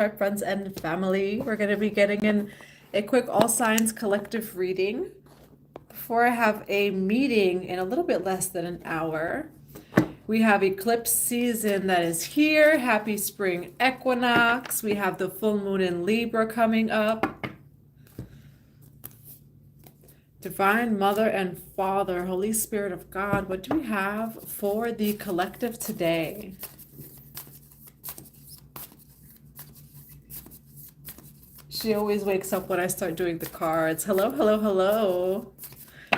Our friends and family. We're going to be getting in a quick all signs collective reading before I have a meeting in a little bit less than an hour. We have eclipse season that is here. Happy spring equinox. We have the full moon in Libra coming up. Divine Mother and Father, Holy Spirit of God, what do we have for the collective today? She always wakes up when I start doing the cards. Hello, hello, hello.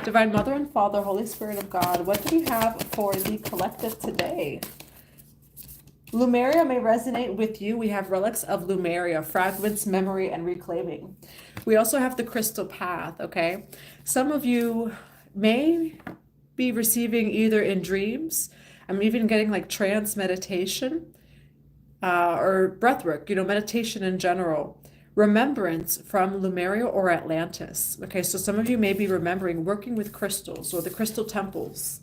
Divine Mother and Father, Holy Spirit of God, what do we have for the collective today? Lumeria may resonate with you. We have relics of Lumeria, fragments, memory, and reclaiming. We also have the crystal path, okay? Some of you may be receiving either in dreams, I'm even getting like trance meditation, or breathwork, meditation in general. Remembrance from Lumeria or Atlantis. Okay, so some of you may be remembering working with crystals or the crystal temples.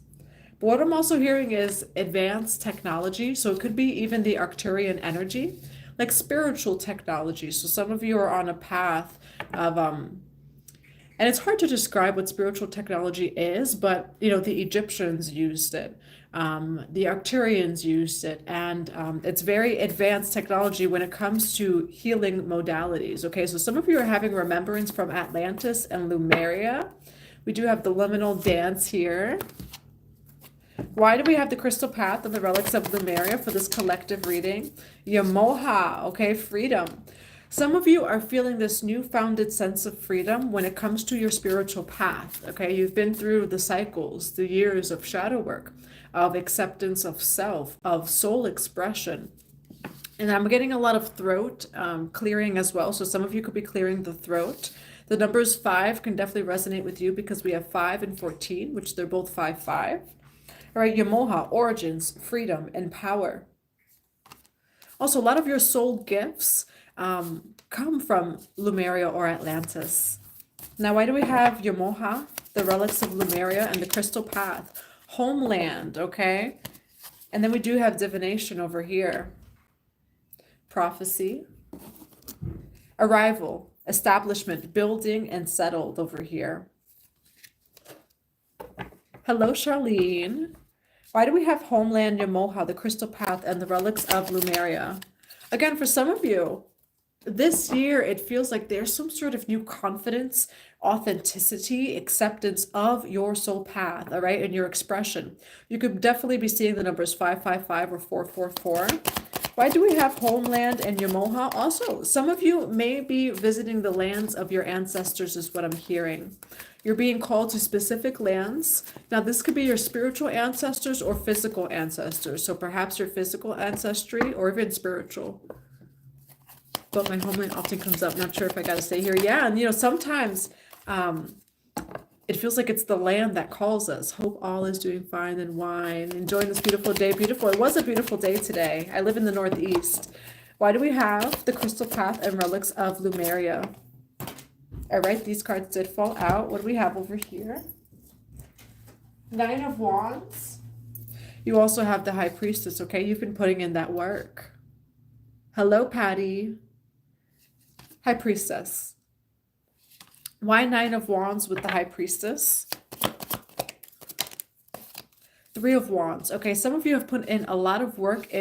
But what I'm also hearing is advanced technology. So it could be even the Arcturian energy, like spiritual technology. So some of you are on a path of, and it's hard to describe what spiritual technology is, but the Egyptians used it. The Arcturians used it, and it's very advanced technology when it comes to healing modalities. Okay, so some of you are having remembrance from Atlantis and Lumeria. We do have the liminal dance here. Why do we have the crystal path and the relics of Lumeria for this collective reading? Yamoha, okay, freedom. Some of you are feeling this newfounded sense of freedom when it comes to your spiritual path, okay? You've been through the cycles, the years of shadow work, of acceptance of self, of soul expression. And I'm getting a lot of throat clearing as well. So some of you could be clearing the throat. The numbers 5 can definitely resonate with you because we have 5 and 14, which they're both 5-5. All right, Yamoha, origins, freedom, and power. Also, a lot of your soul gifts come from Lumeria or Atlantis. Now, why do we have Yamoha, the relics of Lumeria, and the crystal path? Homeland, okay? And then we do have divination over here. Prophecy. Arrival, establishment, building, and settled over here. Hello, Charlene. Why do we have Homeland, Yamoha, the crystal path, and the relics of Lumeria? Again, for some of you, this year, it feels like there's some sort of new confidence, authenticity, acceptance of your soul path, all right, and your expression. You could definitely be seeing the numbers 555 or 444. Why do we have Homeland and Yamoha? Also, some of you may be visiting the lands of your ancestors is what I'm hearing. You're being called to specific lands. Now, this could be your spiritual ancestors or physical ancestors. So perhaps your physical ancestry or even spiritual. But my homeland often comes up. Not sure if I got to stay here. Yeah, and sometimes it feels like it's the land that calls us. Hope all is doing fine and wine. Enjoying this beautiful day. Beautiful. It was a beautiful day today. I live in the Northeast. Why do we have the crystal path and relics of Lumeria? All right, these cards did fall out. What do we have over here? 9 of Wands. You also have the High Priestess, okay? You've been putting in that work. Hello, Patty. High Priestess. Why 9 of Wands with the High Priestess? 3 of Wands. Okay, some of you have put in a lot of work.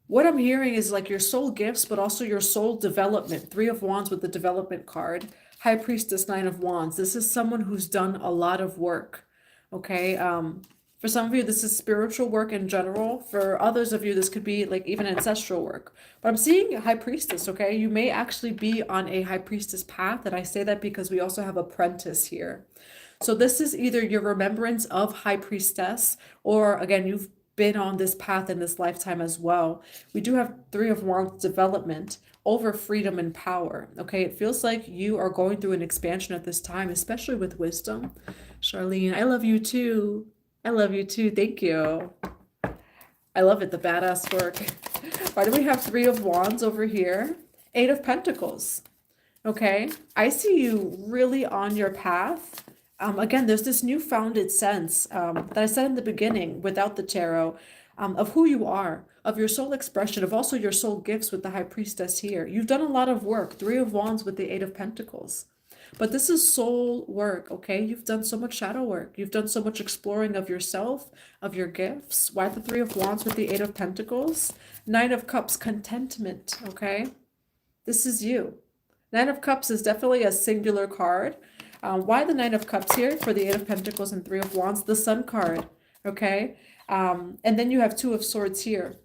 What I'm hearing is like your soul gifts, but also your soul development. 3 of Wands with the development card. High Priestess, 9 of Wands. This is someone who's done a lot of work. Okay, for some of you, this is spiritual work in general. For others of you, this could be like even ancestral work. But I'm seeing High Priestess, okay? You may actually be on a High Priestess path, and I say that because we also have Apprentice here. So this is either your remembrance of High Priestess, or again, you've been on this path in this lifetime as well. We do have 3 of Wands development over freedom and power, okay? It feels like you are going through an expansion at this time, especially with wisdom. Charlene, I love you too. I love you too. Thank you. I love it, the badass work. Why do we have 3 of Wands over here? 8 of Pentacles. Okay, I see you really on your path. Again, there's this newfounded sense that I said in the beginning without the tarot of who you are, of your soul expression, of also your soul gifts with the High Priestess here. You've done a lot of work, Three of Wands with the Eight of Pentacles. But this is soul work, okay? You've done so much shadow work. You've done so much exploring of yourself, of your gifts. Why the Three of Wands with the Eight of Pentacles? Nine of Cups, contentment, okay? This is you. Nine of Cups is definitely a singular card. Why the Nine of Cups here for the Eight of Pentacles and Three of Wands? The Sun card, okay? And then you have Two of Swords here.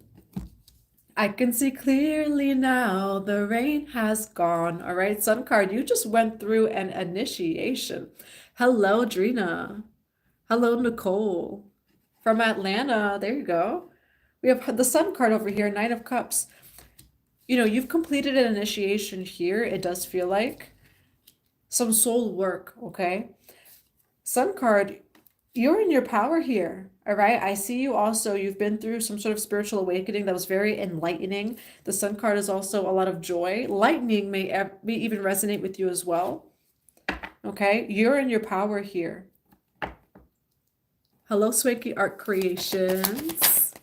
I can see clearly now, the rain has gone. All right, Sun card, you just went through an initiation. Hello, Drina. Hello, Nicole. From Atlanta, there you go. We have the Sun card over here, Nine of Cups. You know, you've completed an initiation here, it does feel like. Some soul work, okay? Sun card, you're in your power here, all right? I see you also, you've been through some sort of spiritual awakening that was very enlightening. The Sun card is also a lot of joy. Lightning may even resonate with you as well, okay? You're in your power here. Hello, Swanky Art Creations.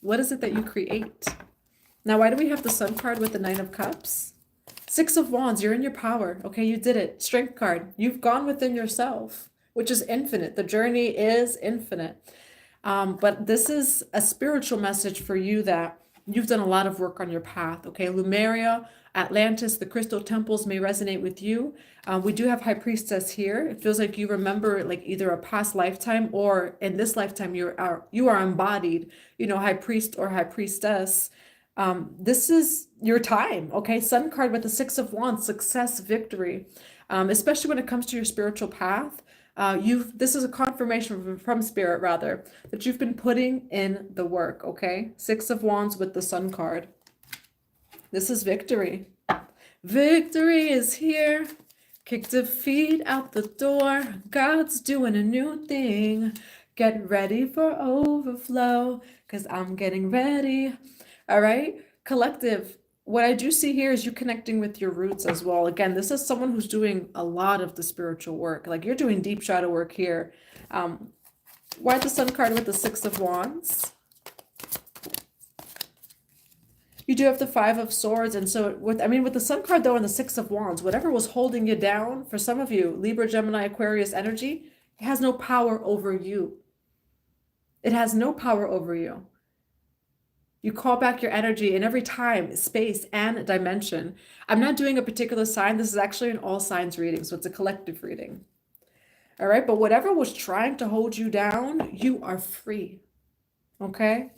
What is it that you create? Now, why do we have the Sun card with the Nine of Cups? Six of Wands, you're in your power, okay? You did it. Strength card, you've gone within yourself, which is infinite. The journey is infinite. But this is a spiritual message for you that you've done a lot of work on your path, okay? Lemuria, Atlantis, the crystal temples may resonate with you. We do have High Priestess here. It feels like you remember like either a past lifetime or in this lifetime you are embodied, you know, High Priest or High Priestess. This is your time, okay? Sun card with the Six of Wands, success, victory, especially when it comes to your spiritual path. This is a confirmation from Spirit, rather, that you've been putting in the work, okay? Six of Wands with the Sun card. This is victory. Victory is here. Kick defeat out the door. God's doing a new thing. Get ready for overflow, because I'm getting ready. All right, collective. What I do see here is you connecting with your roots as well. Again, this is someone who's doing a lot of the spiritual work. Like you're doing deep shadow work here. Why the Sun card with the Six of Wands? You do have the Five of Swords. And so with the Sun card though and the Six of Wands, whatever was holding you down, for some of you, Libra, Gemini, Aquarius energy, it has no power over you. It has no power over you. You call back your energy in every time, space, and dimension. I'm not doing a particular sign. This is actually an all signs reading, so it's a collective reading. All right, but whatever was trying to hold you down, you are free. Okay?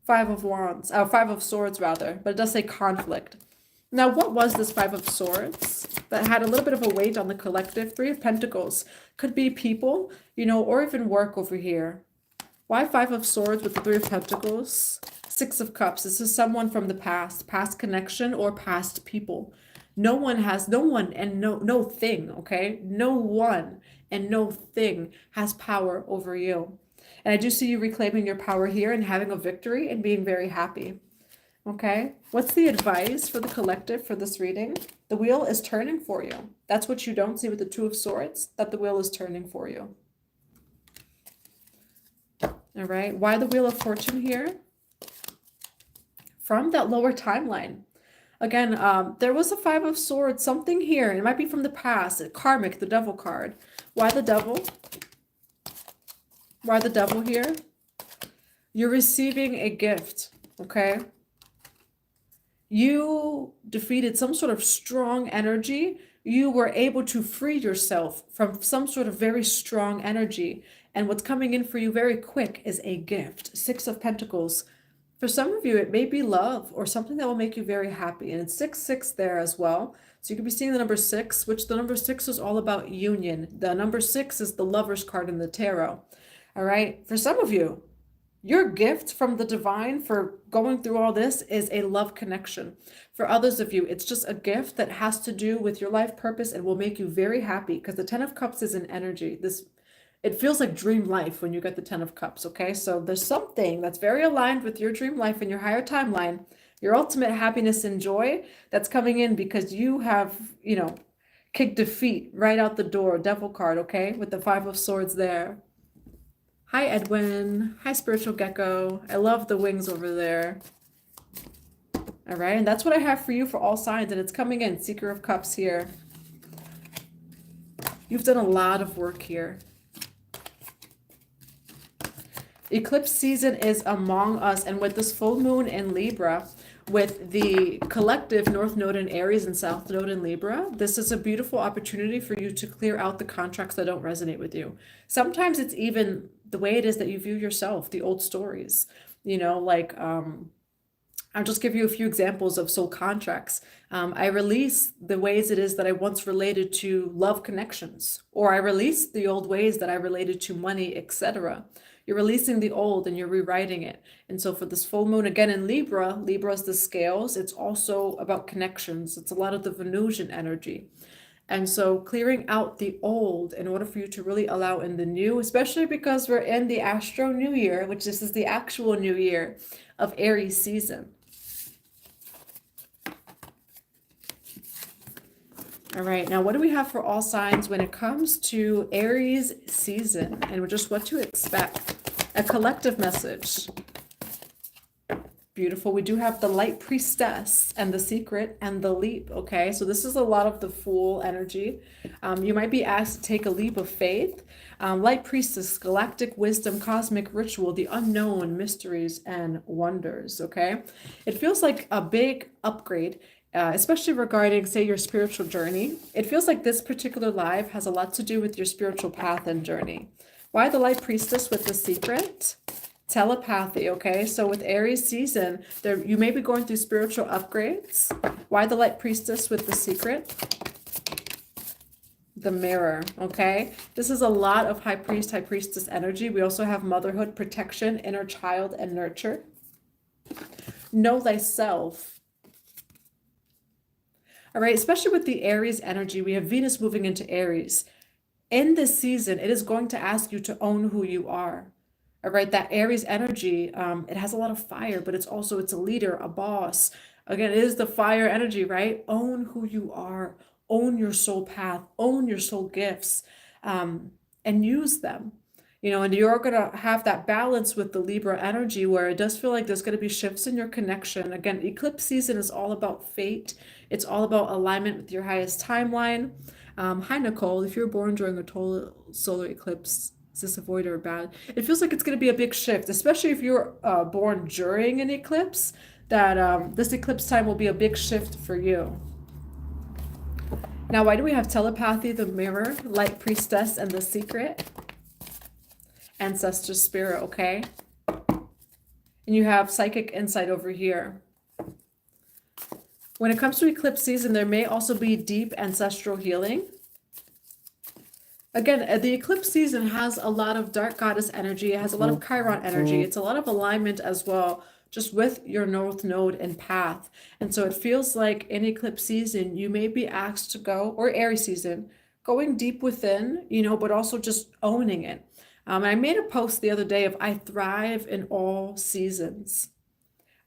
Five of Swords rather, but it does say conflict. Now, what was this Five of Swords that had a little bit of a weight on the collective? Three of Pentacles. Could be people, you know, or even work over here. Why Five of Swords with the Three of Pentacles? Six of Cups. This is someone from the past connection or past people. No one and no thing, okay? No one and no thing has power over you. And I do see you reclaiming your power here and having a victory and being very happy. Okay? What's the advice for the collective for this reading? The wheel is turning for you. That's what you don't see with the Two of Swords, that the wheel is turning for you. All right, why the Wheel of Fortune here? From that lower timeline. Again, there was a Five of Swords, something here. It might be from the past, karmic, the Devil card. Why the Devil? Why the Devil here? You're receiving a gift, okay? You defeated some sort of strong energy. You were able to free yourself from some sort of very strong energy. And what's coming in for you very quick is a gift. Six of Pentacles. For some of you, it may be love or something that will make you very happy. And it's 6-6 there as well. So you could be seeing the number 6, which the number 6 is all about union. The number 6 is the Lover's card in the tarot. All right. For some of you, your gift from the divine for going through all this is a love connection. For others of you, it's just a gift that has to do with your life purpose and will make you very happy, because the Ten of Cups is an energy. It feels like dream life when you get the Ten of Cups, okay? So there's something that's very aligned with your dream life and your higher timeline, your ultimate happiness and joy that's coming in because you have, you know, kicked defeat right out the door. Devil card, okay? With the Five of Swords there. Hi, Edwin. Hi, Spiritual Gecko. I love the wings over there. All right, and that's what I have for you for all signs, and it's coming in. Seeker of Cups here. You've done a lot of work here. Eclipse season is among us, and with this full moon in Libra, with the collective North Node in Aries and South Node in Libra, this is a beautiful opportunity for you to clear out the contracts that don't resonate with you. Sometimes it's even the way it is that you view yourself, the old stories, you know, like, I'll just give you a few examples of soul contracts. I release the ways it is that I once related to love connections, or I release the old ways that I related to money, etc. You're releasing the old and you're rewriting it. And so for this full moon, again in Libra, Libra is the scales. It's also about connections. It's a lot of the Venusian energy. And so clearing out the old in order for you to really allow in the new, especially because we're in the Astro New Year, which this is the actual new year of Aries season. All right, now what do we have for all signs when it comes to Aries season and just what to expect? A collective message. Beautiful. We do have the Light Priestess and the Secret and the Leap, okay? So this is a lot of the Fool energy. You might be asked to take a leap of faith. Light Priestess, galactic wisdom, cosmic ritual, the unknown, mysteries and wonders, okay? It feels like a big upgrade. Especially regarding, say, your spiritual journey. It feels like this particular live has a lot to do with your spiritual path and journey. Why the Light Priestess with the Secret? Telepathy, okay? So with Aries season, you may be going through spiritual upgrades. Why the Light Priestess with the Secret? The Mirror, okay? This is a lot of High Priest, High Priestess energy. We also have motherhood, protection, inner child, and nurture. Know thyself. All right, especially with the Aries energy, we have Venus moving into Aries. In this season, it is going to ask you to own who you are. All right, that Aries energy, it has a lot of fire, but it's a leader, a boss. Again, it is the fire energy, right? Own who you are, own your soul path, own your soul gifts, and use them. You know, and you're going to have that balance with the Libra energy where it does feel like there's going to be shifts in your connection. Again, eclipse season is all about fate. It's all about alignment with your highest timeline. Hi, Nicole. If you're born during a total solar eclipse, is this a void or bad? It feels like it's going to be a big shift, especially if you're born during an eclipse, that this eclipse time will be a big shift for you. Now, why do we have telepathy, the Mirror, Light Priestess, and the Secret? Ancestor spirit, okay? And you have psychic insight over here. When it comes to eclipse season, there may also be deep ancestral healing. Again, the eclipse season has a lot of dark goddess energy. It has a lot of Chiron energy. It's a lot of alignment as well, just with your North Node and path. And so it feels like in eclipse season, you may be asked to go, or Aries season, going deep within, you know, but also just owning it. I made a post the other day of I thrive in all seasons.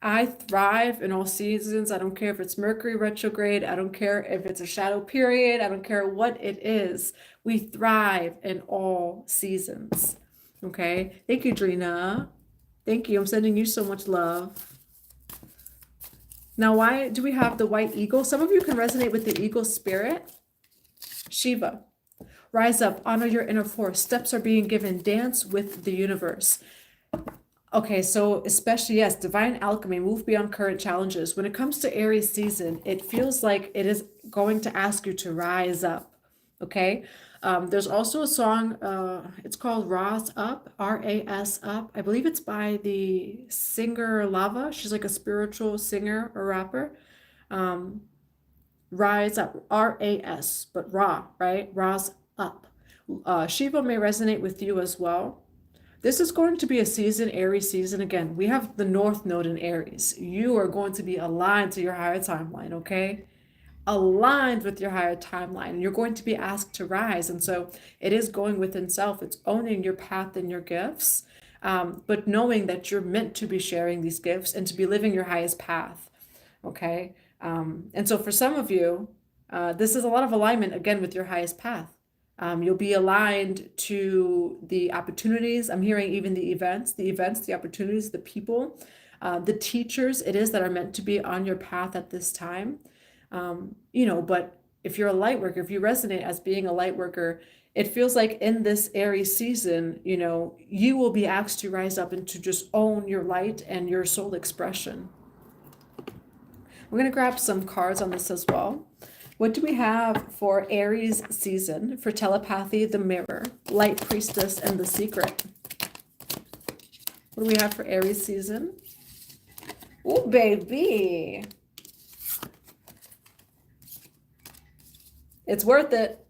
I thrive in all seasons. I don't care if it's Mercury retrograde. I don't care if it's a shadow period. I don't care what it is. We thrive in all seasons. Okay. Thank you, Drina. Thank you. I'm sending you so much love. Now, why do we have the white eagle? Some of you can resonate with the eagle spirit. Shiva. Rise up, honor your inner force. Steps are being given. Dance with the universe. Okay, so especially, yes, divine alchemy, move beyond current challenges. When it comes to Aries season, it feels like it is going to ask you to rise up, okay? There's also a song, it's called Rise Up, R-A-S Up. I believe it's by the singer Lava. She's like a spiritual singer or rapper. Rise Up, R-A-S, but Ra, right? Rise Up. Shiva may resonate with you as well. This is going to be a season, Aries season. Again, we have the North Node in Aries. You are going to be aligned to your higher timeline, okay? Aligned with your higher timeline. And you're going to be asked to rise. And so it is going within self. It's owning your path and your gifts, but knowing that you're meant to be sharing these gifts and to be living your highest path, okay? And so for some of you, this is a lot of alignment, again, with your highest path. You'll be aligned to the opportunities. I'm hearing even the events, the opportunities, the people, the teachers it is that are meant to be on your path at this time. But if you're a light worker, if you resonate as being a light worker, it feels like in this Aries season, you will be asked to rise up and to just own your light and your soul expression. We're going to grab some cards on this as well. What do we have for Aries season for telepathy, the mirror, light priestess, and the secret? What do we have for Aries season? Oh, baby. It's worth it.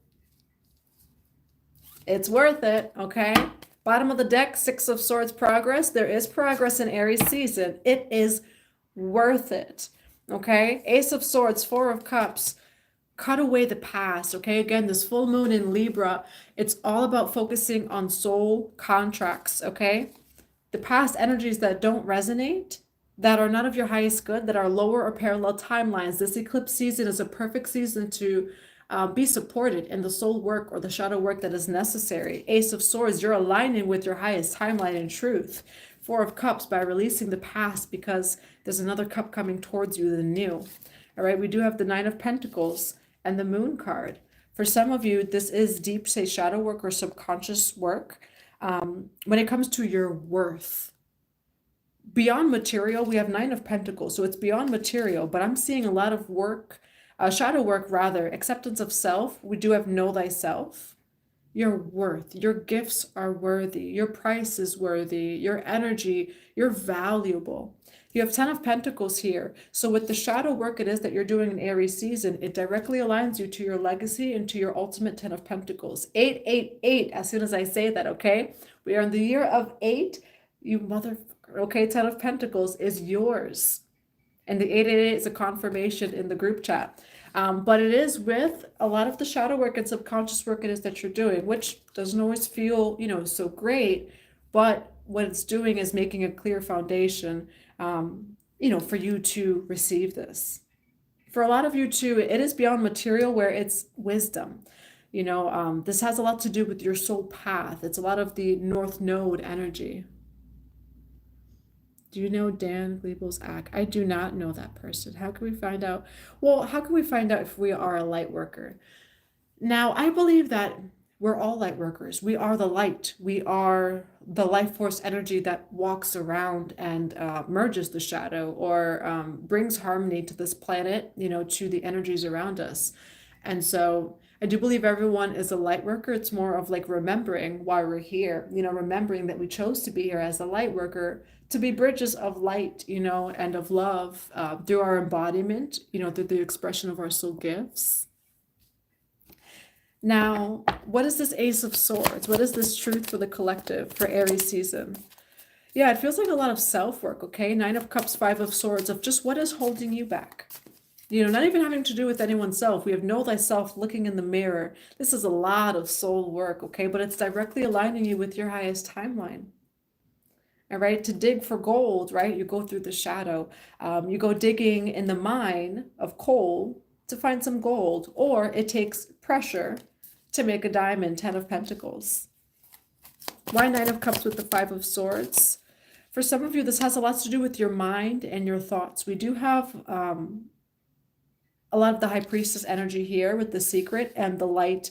It's worth it, okay? Bottom of the deck, Six of Swords, progress. There is progress in Aries season. It is worth it, okay? Ace of Swords, Four of Cups. Cut away the past, okay? Again, this full moon in Libra, it's all about focusing on soul contracts, okay? The past energies that don't resonate, that are not of your highest good, that are lower or parallel timelines. This eclipse season is a perfect season to be supported in the soul work or the shadow work that is necessary. Ace of Swords, you're aligning with your highest timeline and truth. Four of Cups, by releasing the past because there's another cup coming towards you, the new. All right, we do have the Nine of Pentacles and the Moon card. For some of you, this is deep, say, shadow work or subconscious work. When it comes to your worth, beyond material, we have Nine of Pentacles, so it's beyond material, but I'm seeing a lot of work, shadow work rather, acceptance of self. We do have know thyself, your worth, your gifts are worthy, your price is worthy, your energy, you're valuable. You have 10 of Pentacles here. So with the shadow work it is that you're doing in Aries season, it directly aligns you to your legacy and to your ultimate 10 of Pentacles. 888, as soon as I say that, okay? We are in the year of 8. You motherfucker, okay? 10 of Pentacles is yours. And the 888 is a confirmation in the group chat. But it is with a lot of the shadow work and subconscious work it is that you're doing, which doesn't always feel, so great. But what it's doing is making a clear foundation, for you to receive this. For a lot of you too, it is beyond material where it's wisdom. This has a lot to do with your soul path. It's a lot of the North Node energy. Do you know Dan Gleeble's act? I do not know that person. How can we find out? Well, how can we find out if we are a light worker? Now, I believe that we're all light workers. We are the light. We are the life force energy that walks around and merges the shadow or brings harmony to this planet, to the energies around us. And so I do believe everyone is a light worker. It's more of like remembering why we're here, remembering that we chose to be here as a light worker to be bridges of light, and of love through our embodiment, through the expression of our soul gifts. Now, what is this Ace of Swords? What is this truth for the collective for Aries season? Yeah, it feels like a lot of self-work, okay? Nine of Cups, Five of Swords, of just what is holding you back. Not even having to do with anyone's self. We have know thyself, looking in the mirror. This is a lot of soul work, okay? But it's directly aligning you with your highest timeline. All right, to dig for gold, right? You go through the shadow. You go digging in the mine of coal to find some gold, or it takes pressure to make a diamond. 10 of Pentacles. Why Nine of Cups with the Five of Swords? For some of you, this has a lot to do with your mind and your thoughts. We do have a lot of the High Priestess energy here with the secret and the light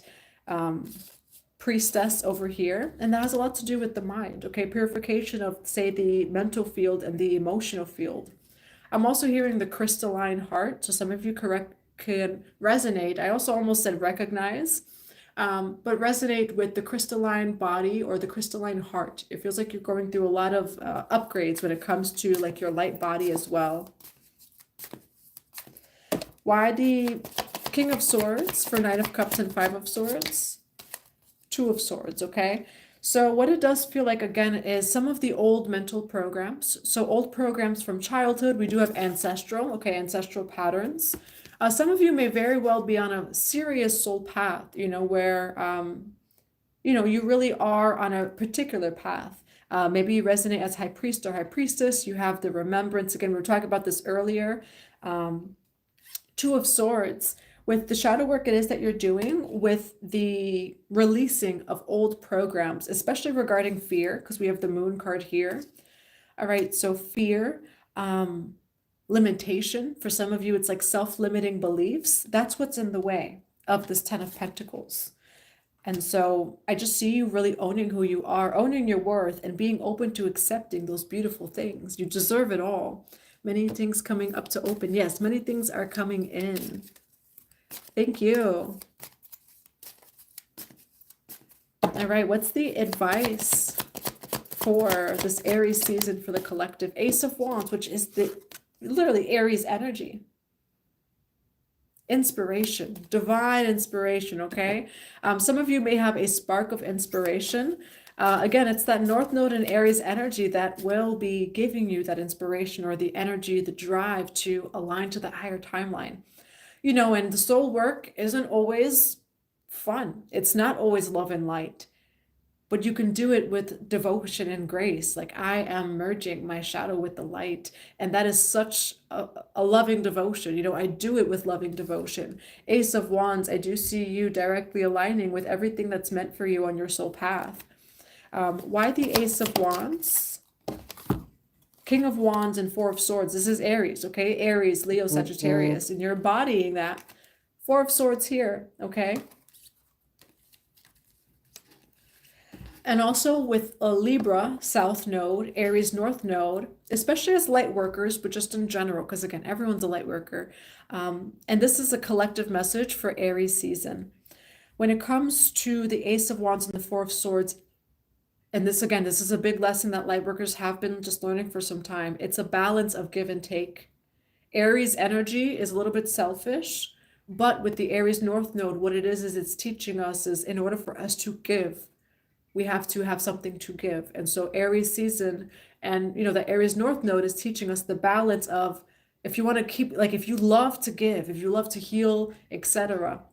priestess over here. And that has a lot to do with the mind, okay? Purification of, say, the mental field and the emotional field. I'm also hearing the crystalline heart. So some of you can resonate. I also almost said recognize. But resonate with the crystalline body or the crystalline heart. It feels like you're going through a lot of upgrades when it comes to like your light body as well. Why the King of Swords for Nine of Cups and Five of Swords? Two of Swords, okay? So what it does feel like, again, is some of the old mental programs. So old programs from childhood. We do have ancestral, okay, ancestral patterns. Some of you may very well be on a serious soul path, where, you really are on a particular path. Maybe you resonate as High Priest or High Priestess. You have the remembrance. Again, we were talking about this earlier. Two of Swords. with the shadow work it is that you're doing, with the releasing of old programs, especially regarding fear, because we have the moon card here. All right, so fear, limitation. For some of you, it's like self-limiting beliefs. That's what's in the way of this 10 of Pentacles. And so I just see you really owning who you are, owning your worth, and being open to accepting those beautiful things. You deserve it all. Many things coming up to open. Yes, many things are coming in. Thank you. All right, what's the advice for this Aries season for the collective? Ace of Wands, which is the literally Aries energy. Inspiration, divine inspiration, okay? Some of you may have a spark of inspiration. Again, it's that North Node in Aries energy that will be giving you that inspiration or the energy, the drive to align to the higher timeline. You know, and the soul work isn't always fun. It's not always love and light. But you can do it with devotion and grace. Like, I am merging my shadow with the light. And that is such a loving devotion. You know, I do it with loving devotion. Ace of Wands, I do see you directly aligning with everything that's meant for you on your soul path. Why the Ace of Wands? King of Wands and Four of Swords. This is Aries, okay? Aries, Leo, Sagittarius. And you're embodying that. Four of Swords here, okay? And also with a Libra South Node, Aries North Node, especially as light workers, but just in general, because again, everyone's a light worker. And this is a collective message for Aries season. When it comes to the Ace of Wands and the Four of Swords, and this again, this is a big lesson that light workers have been just learning for some time. It's a balance of give and take. Aries energy is a little bit selfish, but with the Aries North Node, what it is it's teaching us is in order for us to give, we have to have something to give. And so Aries season and, you know, the Aries North Node is teaching us the balance of, if you want to keep, like, if you love to give, if you love to heal, etc.,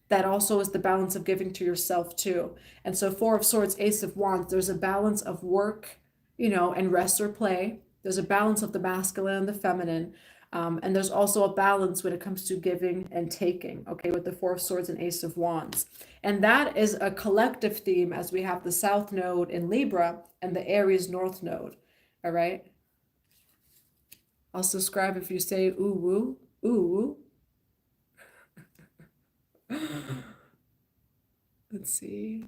that also is the balance of giving to yourself too. And so Four of Swords, Ace of Wands, there's a balance of work, you know, and rest or play. There's a balance of the masculine and the feminine. And there's also a balance when it comes to giving and taking, okay, with the Four of Swords and Ace of Wands. And that is a collective theme as we have the South Node in Libra and the Aries North Node, all right? I'll subscribe if you say ooh, woo, ooh. Let's see.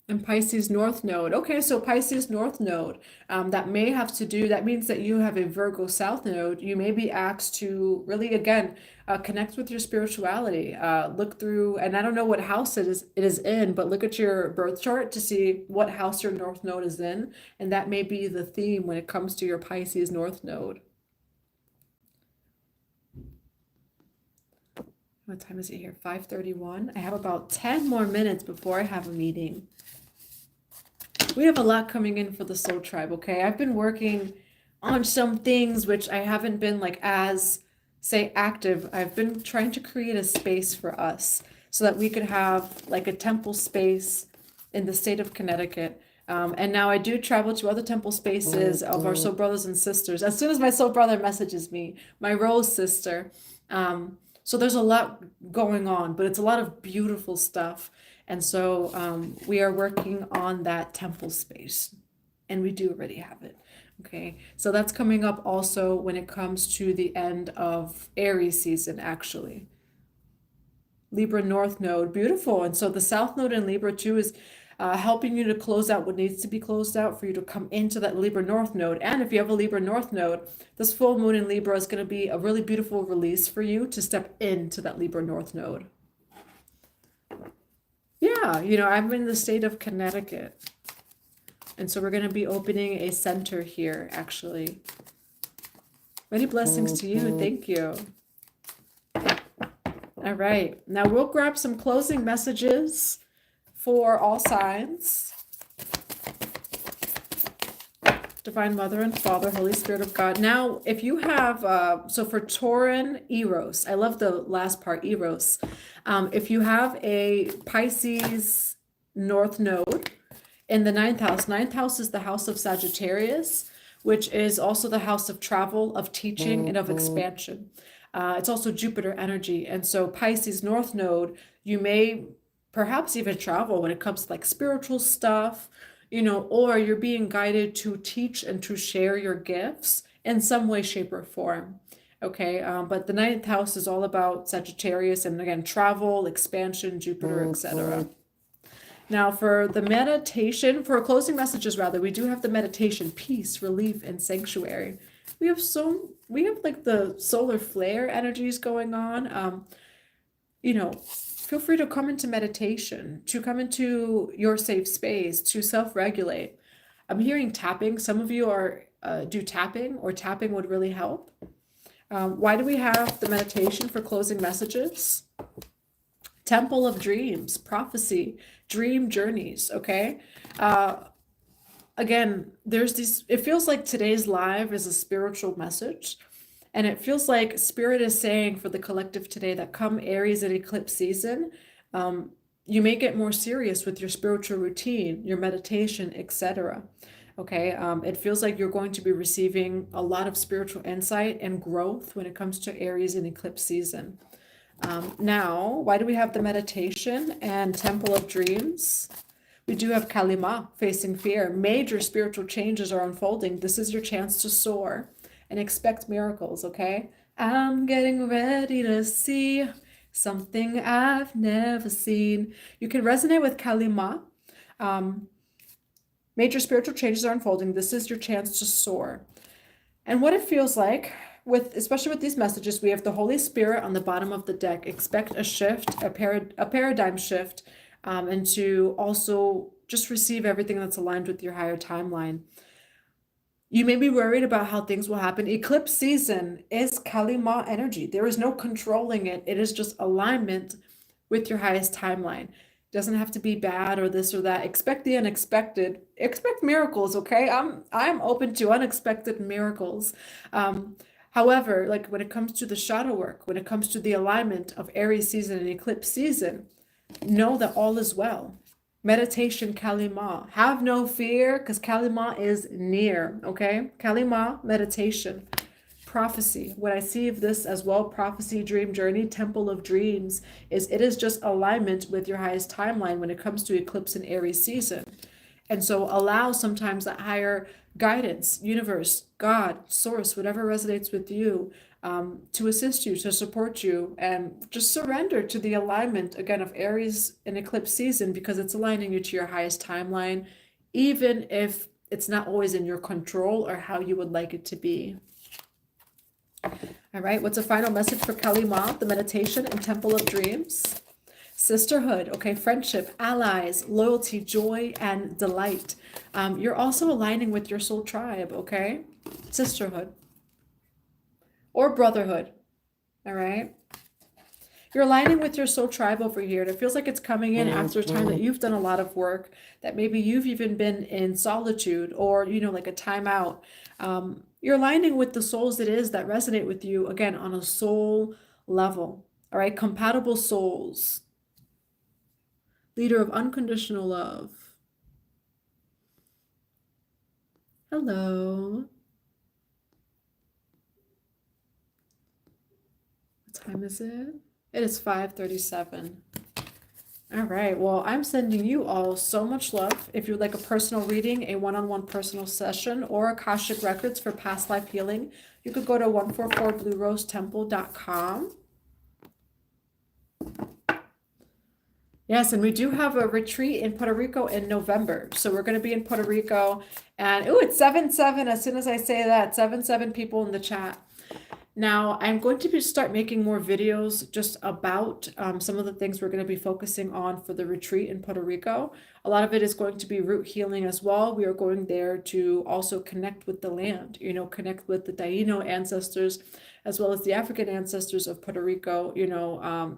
And Pisces North Node. Okay, so Pisces North Node, that may have to do, that means that you have a Virgo South Node. You may be asked to really, again, connect with your spirituality. Look through, and I don't know what house it is in, but look at your birth chart to see what house your North Node is in. And that may be the theme when it comes to your Pisces North Node. What time is it here? 5:31. I have about 10 more minutes before I have a meeting. We have a lot coming in for the Soul Tribe, okay? I've been working on some things which I haven't been like as, say, active. I've been trying to create a space for us so that we could have like a temple space in the state of Connecticut. And now I do travel to other temple spaces of our soul brothers and sisters. As soon as my soul brother messages me, my Rose sister. So there's a lot going on, but it's a lot of beautiful stuff. And so we are working on that temple space, and we do already have it. Okay, so that's coming up also when it comes to the end of Aries season, actually. Libra North Node, beautiful. And so the South Node in Libra too is helping you to close out what needs to be closed out for you to come into that Libra North Node. And if you have a Libra North Node, this full moon in Libra is going to be a really beautiful release for you to step into that Libra North Node. Yeah, you know, I'm in the state of Connecticut. And so we're going to be opening a center here, actually. Many blessings to you. Thank you. All right. Now we'll grab some closing messages for all signs. Divine Mother and Father, Holy Spirit of God. Now, if you have, so for Tauran, Eros, I love the last part, Eros. If you have a Pisces North Node in the ninth house is the house of Sagittarius, which is also the house of travel, of teaching, and of expansion. It's also Jupiter energy. And so Pisces North Node, you may perhaps even travel when it comes to like spiritual stuff, or you're being guided to teach and to share your gifts in some way, shape, or form. Okay, but the ninth house is all about Sagittarius and again, travel, expansion, Jupiter, etc. Now, for the meditation, for closing messages rather, we do have the meditation, peace, relief, and sanctuary. We have like the solar flare energies going on. Feel free to come into meditation, to come into your safe space, to self-regulate. I'm hearing tapping. Some of you are do tapping, or tapping would really help. Why do we have the meditation for closing messages? Temple of Dreams, prophecy, dream journeys, okay? Again, there's these, it feels like today's live is a spiritual message. And it feels like Spirit is saying for the collective today that come Aries and Eclipse season, you may get more serious with your spiritual routine, your meditation, etc. Okay, it feels like you're going to be receiving a lot of spiritual insight and growth when it comes to Aries and Eclipse season. Now, why do we have the meditation and Temple of Dreams? We do have Kalima, facing fear. Major spiritual changes are unfolding. This is your chance to soar and expect miracles, okay? I'm getting ready to see something I've never seen. You can resonate with Kalima. Major spiritual changes are unfolding. This is your chance to soar. And what it feels like, especially with these messages, we have the Holy Spirit on the bottom of the deck. Expect a shift, a paradigm shift, and to also just receive everything that's aligned with your higher timeline. You may be worried about how things will happen. Eclipse season is Kalima energy. There is no controlling it. It is just alignment with your highest timeline. It doesn't have to be bad or this or that. Expect the unexpected. Expect miracles, okay? I'm open to unexpected miracles. However, like when it comes to the shadow work, when it comes to the alignment of Aries season and Eclipse season, know that all is well. Meditation, Kalima. Have no fear, because Kalima is near, okay? Kalima, meditation. Prophecy. What I see of this as well, prophecy, dream journey, temple of dreams, it is just alignment with your highest timeline when it comes to Eclipse and Aries season. And so allow sometimes that higher guidance, universe, God, source, whatever resonates with you, to assist you, to support you, and just surrender to the alignment, again, of Aries and Eclipse season, because it's aligning you to your highest timeline, even if it's not always in your control or how you would like it to be. All right, what's a final message for Kalima, the meditation and Temple of Dreams? Sisterhood, okay, friendship, allies, loyalty, joy, and delight. You're also aligning with your soul tribe, okay? Sisterhood. Or brotherhood, all right? You're aligning with your soul tribe over here. And it feels like it's coming in after a time that you've done a lot of work, that maybe you've even been in solitude or, like a timeout. You're aligning with the souls it is that resonate with you, again, on a soul level, all right? Compatible souls. Leader of unconditional love. Hello. What time is it? It is 5:37. All right, well, I'm sending you all so much love. If you'd like a personal reading, a one-on-one personal session, or Akashic Records for past life healing, you could go to 144bluerosetemple.com. Yes, and we do have a retreat in Puerto Rico in November. So we're going to be in Puerto Rico, and it's 7-7. As soon as I say that, 7 people in the chat. Now, I'm going to start making more videos just about some of the things we're going to be focusing on for the retreat in Puerto Rico. A lot of it is going to be root healing as well. We are going there to also connect with the land, connect with the Taino ancestors, as well as the African ancestors of Puerto Rico.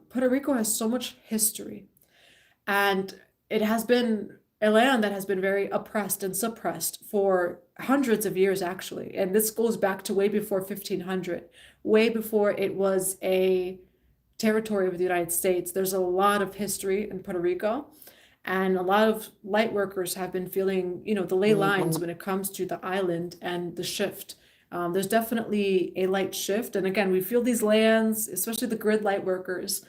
Puerto Rico has so much history. And it has been a land that has been very oppressed and suppressed for hundreds of years, actually. And this goes back to way before 1500, way before it was a territory of the United States. There's a lot of history in Puerto Rico. And a lot of light workers have been feeling, the ley lines when it comes to the island and the shift There's definitely a light shift. And again, we feel these lands, especially the grid light workers.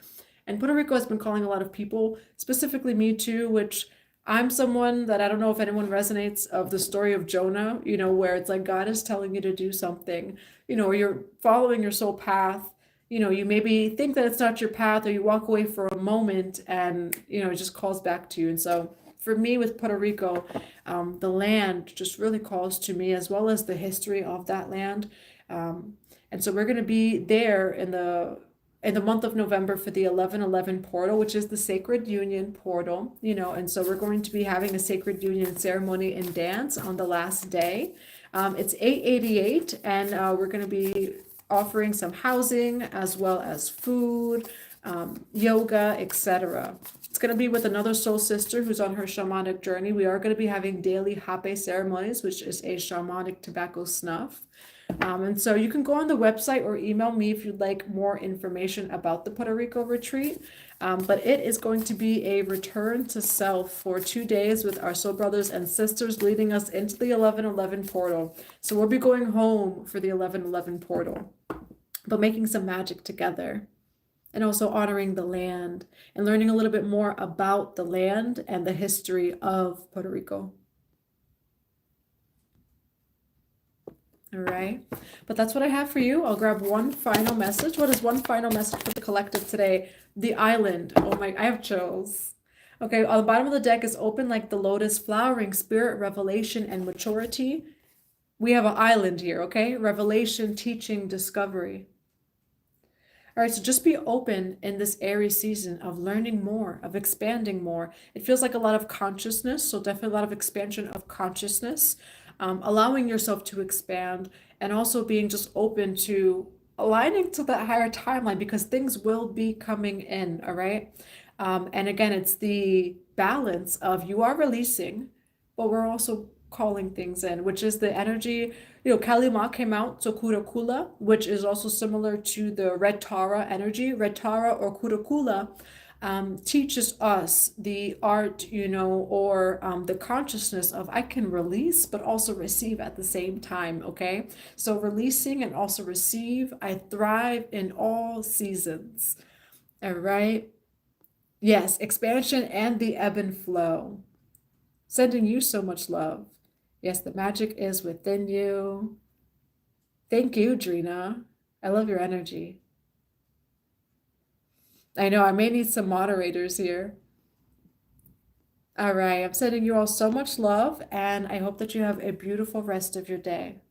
And Puerto Rico has been calling a lot of people, specifically me too, which I'm someone that I don't know if anyone resonates of the story of Jonah, where it's like God is telling you to do something, or you're following your soul path. You maybe think that it's not your path, or you walk away for a moment and, it just calls back to you. And so for me with Puerto Rico, the land just really calls to me, as well as the history of that land. And so we're going to be there in the month of November for the 1111 portal, which is the Sacred Union portal, and so we're going to be having a Sacred Union ceremony and dance on the last day. It's 888, and we're going to be offering some housing as well as food, yoga, etc. It's going to be with another soul sister who's on her shamanic journey. We are going to be having daily hape ceremonies, which is a shamanic tobacco snuff. And so you can go on the website or email me if you'd like more information about the Puerto Rico retreat. But it is going to be a return to self for 2 days with our soul brothers and sisters, leading us into the 1111 portal. So we'll be going home for the 1111 portal, but making some magic together, and also honoring the land and learning a little bit more about the land and the history of Puerto Rico. All right, but that's what I have for you. I'll grab one final message. What is one final message for the collective today? The island. Oh my, I have chills. Okay, on the bottom of the deck is open like the lotus, flowering, spirit, revelation, and maturity. We have an island here, okay? Revelation, teaching, discovery. All right, so just be open in this Aries season of learning more, of expanding more. It feels like a lot of consciousness, so definitely a lot of expansion of consciousness. Allowing yourself to expand, and also being just open to aligning to that higher timeline, because things will be coming in, all right? And again, it's the balance of you are releasing, but we're also calling things in, which is the energy, Kalima came out, so Kurakula, which is also similar to the Red Tara energy. Red Tara or Kurakula teaches us the art, or the consciousness of I can release, but also receive at the same time, okay? So releasing and also receive. I thrive in all seasons, all right? Yes, expansion and the ebb and flow. Sending you so much love. Yes, the magic is within you. Thank you, Drina. I love your energy. I know I may need some moderators here. All right, I'm sending you all so much love, and I hope that you have a beautiful rest of your day.